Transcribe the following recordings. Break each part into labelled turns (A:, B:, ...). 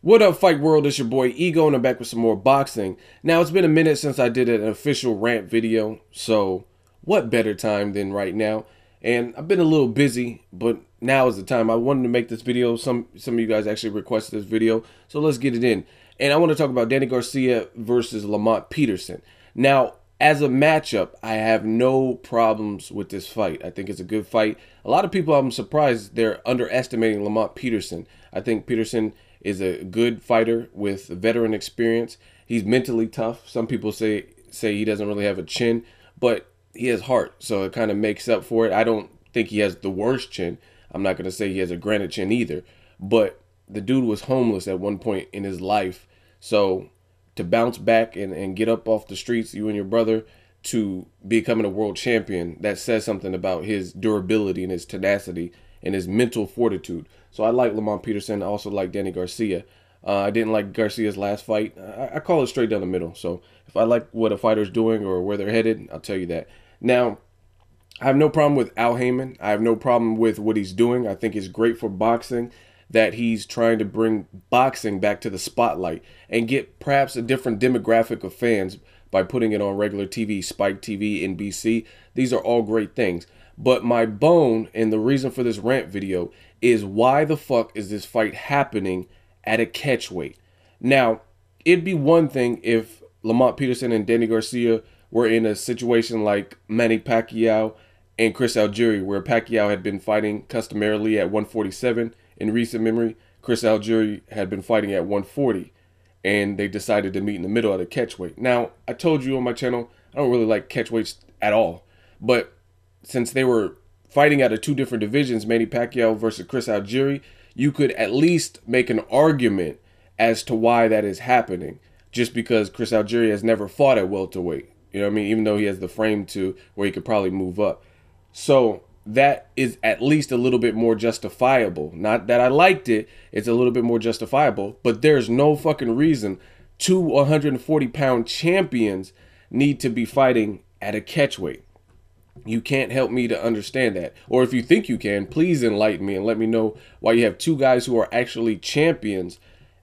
A: What up, Fight World? It's your boy Ego, and I'm back with some more boxing. Now, it's been a minute since I did an official rant video, so what better time than right now? And I've been a little busy, but now is the time. I wanted to make this video. Some of you guys actually requested this video, so let's get it in. And I want to talk about Danny Garcia versus Lamont Peterson. Now, as a matchup, I have no problems with this fight. I think it's a good fight. A lot of people, I'm surprised they're underestimating Lamont Peterson. I think Peterson is a good fighter with veteran experience. He's mentally tough. Some people say he doesn't really have a chin, but he has heart, so it kind of makes up for it. I don't think he has the worst chin. I'm not going to say he has a granite chin either, but the dude was homeless at one point in his life. So to bounce back and get up off the streets, you and your brother, to becoming a world champion, that says something about his durability and his tenacity and his mental fortitude. So I like Lamont Peterson. I also like Danny Garcia. I didn't like Garcia's last fight. I call it straight down the middle. So if I like what a fighter's doing or where they're headed, I'll tell you that. Now, I have no problem with Haymon. I have no problem with what he's doing. I think it's great for boxing that he's trying to bring boxing back to the spotlight and get perhaps a different demographic of fans by putting it on regular TV, Spike TV, NBC. These are all great things. But my bone and the reason for this rant video is, why the fuck is this fight happening at a catchweight? Now, it'd be one thing if Lamont Peterson and Danny Garcia were in a situation like Manny Pacquiao and Chris Algieri, where Pacquiao had been fighting customarily at 147 in recent memory. Chris Algieri had been fighting at 140, and they decided to meet in the middle at a catchweight. Now, I told you on my channel, I don't really like catchweights at all, but since they were fighting out of two different divisions, Manny Pacquiao versus Chris Algieri, you could at least make an argument as to why that is happening, just because Chris Algieri has never fought at welterweight. You know what I mean? Even though he has the frame to where he could probably move up. So that is at least a little bit more justifiable. Not that I liked it, it's a little bit more justifiable, but there's no fucking reason two 140-pound champions need to be fighting at a catchweight. You can't help me to understand that. Or if you think you can, please enlighten me and let me know why you have two guys who are actually champions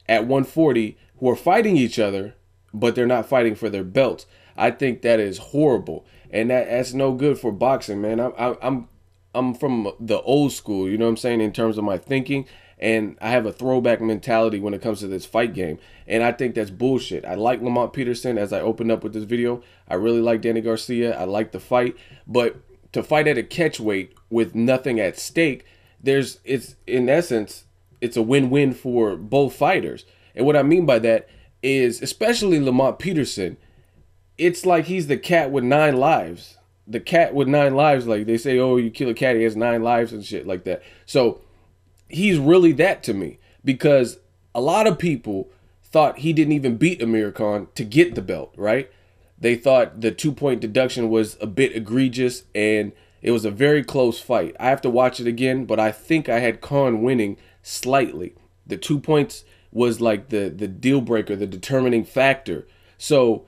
A: at 140 who are fighting each other, but they're not fighting for their belts. I think that is horrible, and that's no good for boxing, man. I'm from the old school, you know what I'm saying, in terms of my thinking, and I have a throwback mentality when it comes to this fight game, and I think that's bullshit. I like Lamont Peterson, as I opened up with this video. I really like Danny Garcia. I like the fight, but to fight at a catchweight with nothing at stake, it's in essence, it's a win-win for both fighters. And what I mean by that is, especially Lamont Peterson, it's like he's the cat with 9 lives. The cat with 9 lives, like they say, oh, you kill a cat, he has 9 lives and shit like that. So he's really that to me, because a lot of people thought he didn't even beat Amir Khan to get the belt, right? They thought the 2-point deduction was a bit egregious, and it was a very close fight. I have to watch it again, but I think I had Khan winning slightly. The 2 points was like the deal breaker, the determining factor. So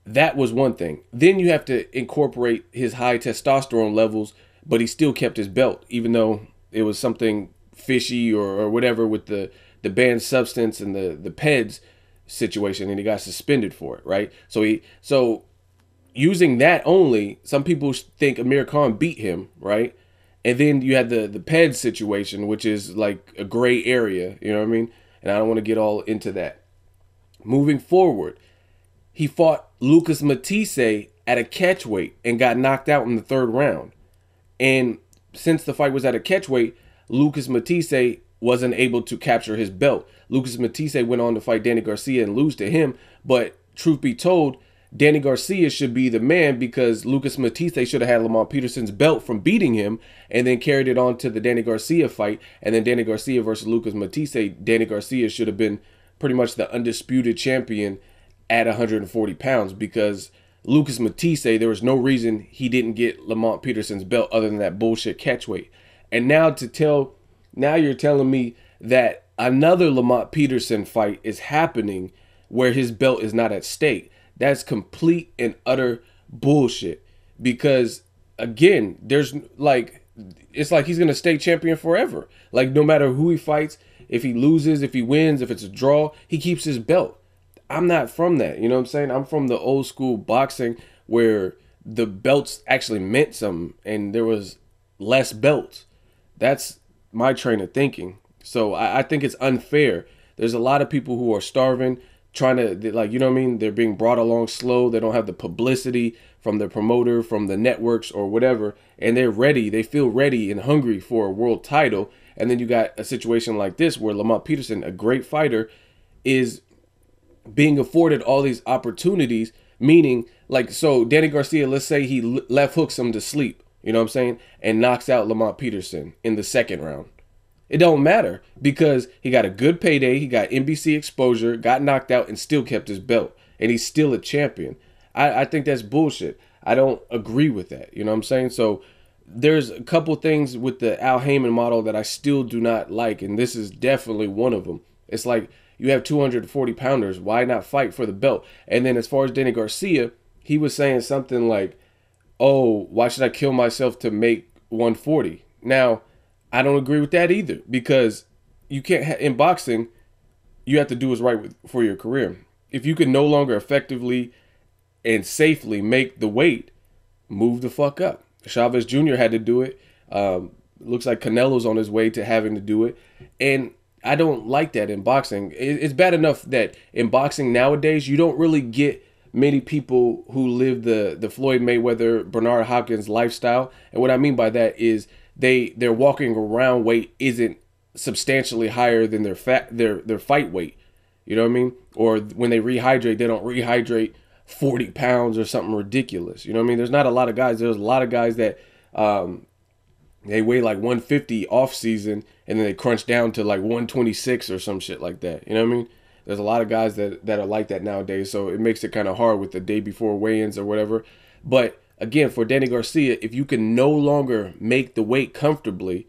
A: that was one thing. Then you have to incorporate his high testosterone levels, but he still kept his belt, even though it was something fishy or whatever with the banned substance and the PEDS situation, and he got suspended for it, right? So using that only, some people think Amir Khan beat him, right? And then you had the PEDS situation, which is like a gray area, you know what I mean? And I don't want to get all into that. Moving forward, he fought Lucas Matisse at a catchweight and got knocked out in the 3rd round. And since the fight was at a catchweight, Lucas Matisse wasn't able to capture his belt. Lucas Matisse went on to fight Danny Garcia and lose to him. But truth be told, Danny Garcia should be the man, because Lucas Matisse should have had Lamont Peterson's belt from beating him and then carried it on to the Danny Garcia fight. And then Danny Garcia versus Lucas Matisse, Danny Garcia should have been pretty much the undisputed champion at 140 pounds, because Lucas Matisse, there was no reason he didn't get Lamont Peterson's belt other than that bullshit catchweight. And now you're telling me that another Lamont Peterson fight is happening where his belt is not at stake. That's complete and utter bullshit, because again, it's like he's going to stay champion forever. Like, no matter who he fights, If he loses, if he wins, if it's a draw, he keeps his belt. I'm not from that. You know what I'm saying? I'm from the old school boxing where the belts actually meant something and there was less belts. That's my train of thinking. So I think it's unfair. There's a lot of people who are starving, trying to, like, you know what I mean? They're being brought along slow. They don't have the publicity from the promoter, from the networks or whatever. And they're ready. They feel ready and hungry for a world title. And then you got a situation like this where Lamont Peterson, a great fighter, is being afforded all these opportunities, meaning, like, so Danny Garcia, let's say he left hooks him to sleep, you know what I'm saying, and knocks out Lamont Peterson in the second round. It don't matter because he got a good payday, he got NBC exposure, got knocked out, and still kept his belt, and he's still a champion. I think that's bullshit. I don't agree with that, you know what I'm saying? So there's a couple things with the Al Haymon model that I still do not like, and this is definitely one of them. It's like, you have 240 pounders. Why not fight for the belt? And then as far as Danny Garcia, he was saying something like, oh, why should I kill myself to make 140? Now, I don't agree with that either, because you can't, in boxing, you have to do what's right for your career. If you can no longer effectively and safely make the weight, move the fuck up. Chavez Jr. had to do it. Looks like Canelo's on his way to having to do it. And I don't like that in boxing. It's bad enough that in boxing nowadays, you don't really get many people who live the Floyd Mayweather, Bernard Hopkins lifestyle. And what I mean by that is their walking around weight isn't substantially higher than their fight weight. You know what I mean? Or when they rehydrate, they don't rehydrate 40 pounds or something ridiculous. You know what I mean? There's not a lot of guys. There's a lot of guys that they weigh like 150 off season and then they crunch down to like 126 or some shit like that. You know what I mean? There's a lot of guys that are like that nowadays. So it makes it kind of hard with the day before weigh-ins or whatever. But again, for Danny Garcia, if you can no longer make the weight comfortably,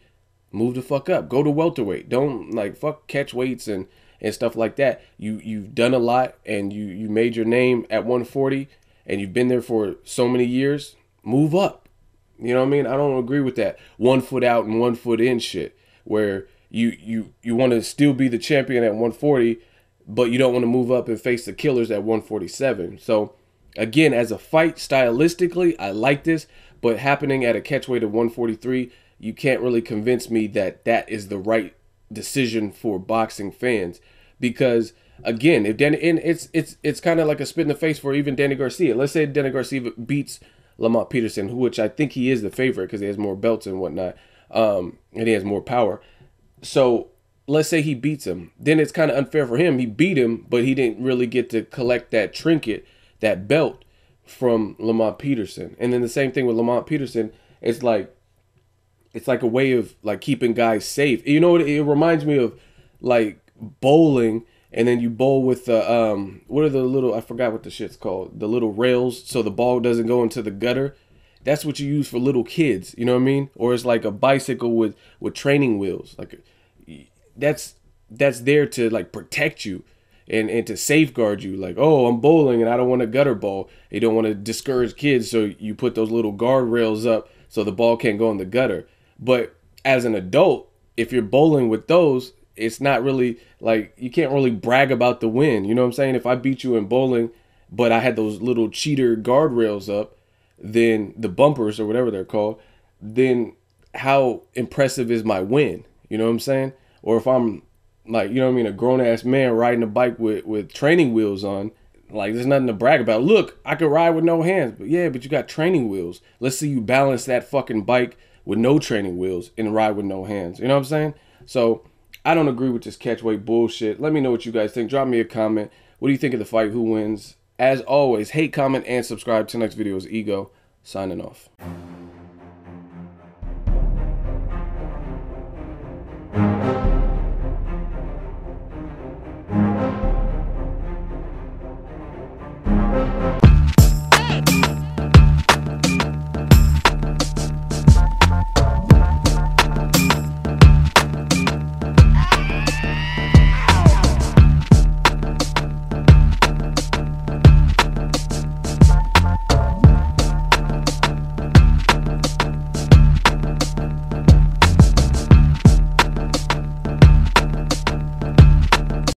A: move the fuck up. Go to welterweight. Don't like fuck catch weights and stuff like that. You've done a lot and you made your name at 140 and you've been there for so many years. Move up. You know what I mean? I don't agree with that 1 foot out and 1 foot in shit where you want to still be the champion at 140, but you don't want to move up and face the killers at 147. So again, as a fight stylistically, I like this, but happening at a catchweight of 143, you can't really convince me that that is the right decision for boxing fans, because again, if Danny, and it's kind of like a spit in the face for even Danny Garcia. Let's say Danny Garcia beats Lamont Peterson, which I think he is the favorite because he has more belts and whatnot, and he has more power. So let's say he beats him. Then it's kind of unfair for him. He beat him, but he didn't really get to collect that trinket, that belt from Lamont Peterson. And then the same thing with Lamont Peterson. It's like a way of like keeping guys safe. You know what? It reminds me of like bowling. And then you bowl with the, what are the little, I forgot what the shit's called, the little rails so the ball doesn't go into the gutter. That's what you use for little kids, you know what I mean? Or it's like a bicycle with training wheels. Like that's there to like protect you and to safeguard you. Like, oh, I'm bowling and I don't want a gutter ball. You don't want to discourage kids, so you put those little guardrails up so the ball can't go in the gutter. But as an adult, if you're bowling with those, it's not really like, you can't really brag about the win. You know what I'm saying? If I beat you in bowling, but I had those little cheater guardrails up, then the bumpers or whatever they're called, then how impressive is my win? You know what I'm saying? Or if I'm like, you know what I mean, a grown ass man riding a bike with training wheels on, like there's nothing to brag about. Look, I can ride with no hands, but yeah, but you got training wheels. Let's see you balance that fucking bike with no training wheels and ride with no hands. You know what I'm saying? So I don't agree with this catchweight bullshit. Let me know what you guys think. Drop me a comment. What do you think of the fight? Who wins? As always, hate, comment, and subscribe. Till next video is Ego, signing off.